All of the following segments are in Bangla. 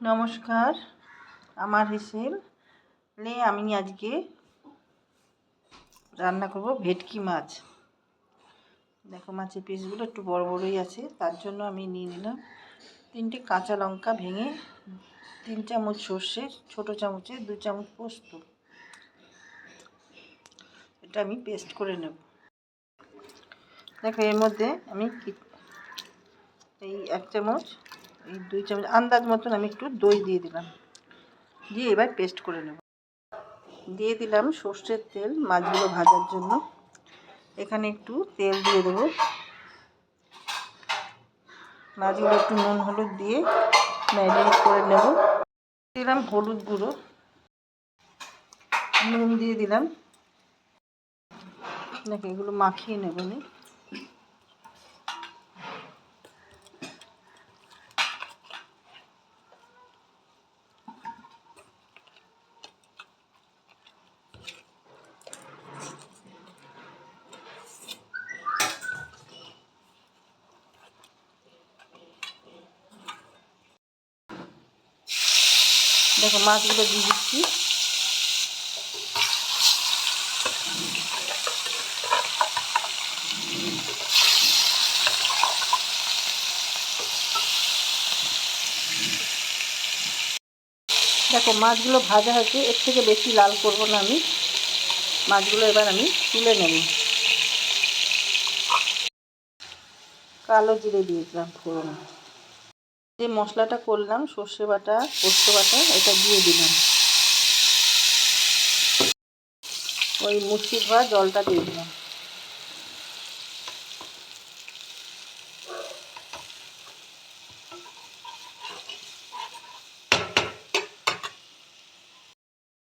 নমস্কার, আমার হেসেলে আমি আজকে রান্না করব ভেটকি মাছ। দেখো মাছের পিসগুলো একটু বড় বড়ই আছে, তার জন্য আমি নিয়ে নিলাম 3টে কাঁচা লঙ্কা ভেঙে, 3 চামচ সর্ষে, ছোটো চামচে 2 চামচ পোস্ত, এটা আমি পেস্ট করে নেব। দেখো এর মধ্যে আমি এই 1 চামচ, এই 2 চামচ আন্দাজ মতন আমি একটু দই দিয়ে দিলাম, দিয়ে এবার পেস্ট করে নেব। দিয়ে দিলাম সর্ষের তেল মাছগুলো ভাজার জন্য। এখানে একটু তেল দিয়ে দেবো, মাছগুলো একটু নুন হলুদ দিয়ে ম্যারিনেট করে নেব। দিলাম হলুদ গুঁড়ো, নুন দিয়ে দিলাম, দেখো এগুলো মাখিয়ে নেব। দেখো মাছগুলো দিয়ে দিচ্ছি। দেখো মাছগুলো ভাজা হয়েছে, এর থেকে বেশি লাল করব না আমি। মাছগুলো এবার আমি তুলে নেব। কালো জিরে দিয়ে দিলাম ফোড়ন। যে মশলাটা করলাম সর্ষে বাটা পোস্ত বাটা, এটা দিয়ে দিলাম। ওই মুসি ধোয়া জলটা দিয়ে দিলাম।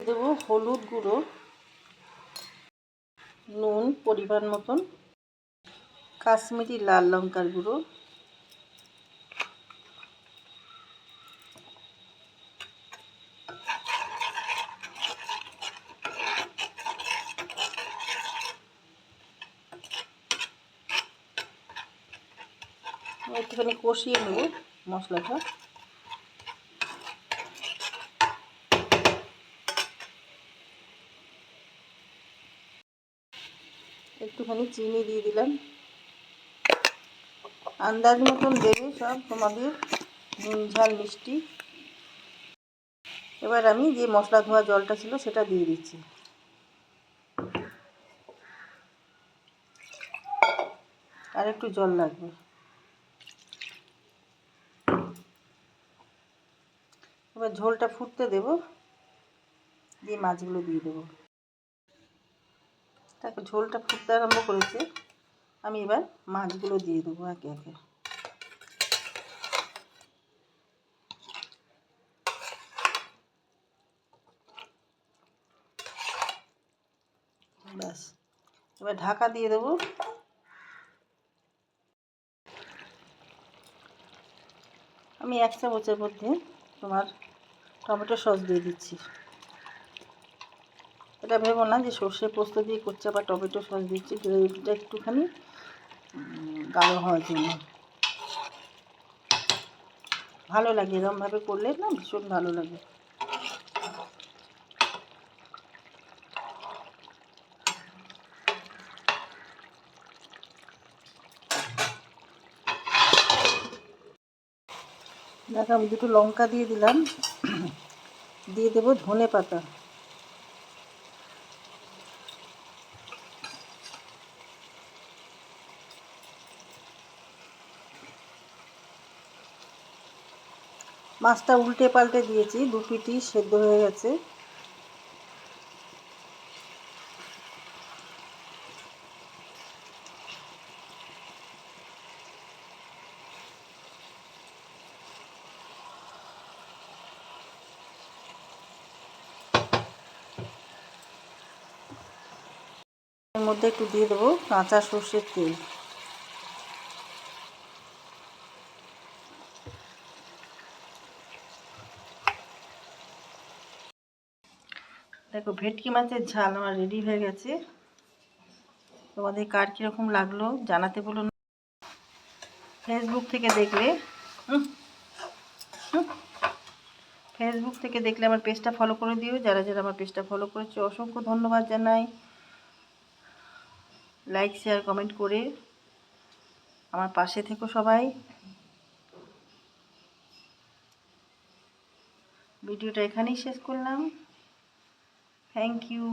দেবো হলুদ গুঁড়ো, নুন পরিমাণ মতন, কাশ্মীরি লাল লঙ্কার গুঁড়ো, একটুখানি কষিয়ে নেব মশলাটা। একটুখানি চিনি দিয়ে দিলাম, আন্দাজ মতন দেবে সব তোমাদের নুন ঝাল মিষ্টি। এবার আমি যে মশলা ধোয়া জলটা ছিল সেটা দিয়ে দিচ্ছি। আর একটু জল লাগবে। এবার ঝোলটা ফুটতে দেব, দিয়ে মাছগুলো দিয়ে দেবো। তারপর ঝোলটা ফুটতে আরম্ভ করেছে, আমি এবার মাছগুলো দিয়ে দেবো একে একে। ব্যাস, এবার ঢাকা দিয়ে দেবো। আমি 1 চামচের মধ্যে তোমার টমেটো সস দিয়ে দিচ্ছি। এটা ভেবো না যে সর্ষে পোস্ত দিয়ে করছে আবার টমেটো সস দিচ্ছি, গ্রেভিটা একটুখানি গাঢ় হওয়ার জন্য। ভালো লাগে এরকমভাবে করলে না, ভীষণ ভালো লাগে। দেখো আমি 2টো লঙ্কা দিয়ে দিলাম, দিয়ে দেবো ধনে পাতা। মাছটা উল্টে পাল্টে দিয়েছি, 2 পিঠই সেদ্ধ হয়ে গেছে। এর মধ্যে একটু দিয়ে দেবো কাঁচা সর্ষের তেল। দেখো ভেটকি মাছের ঝাল আমার রেডি হয়ে গেছে। তোমাদের কার কীরকম লাগলো জানাতে বলো না। ফেসবুক থেকে দেখলে ফেসবুক থেকে দেখলে আমার পেজটা ফলো করে দিও। যারা যারা আমার পেজটা ফলো করেছো অসংখ্য ধন্যবাদ জানাই। লাইক শেয়ার কমেন্ট করে আমার পাশে থেকো সবাই। ভিডিওটা এখানেই শেষ করলাম। Thank you.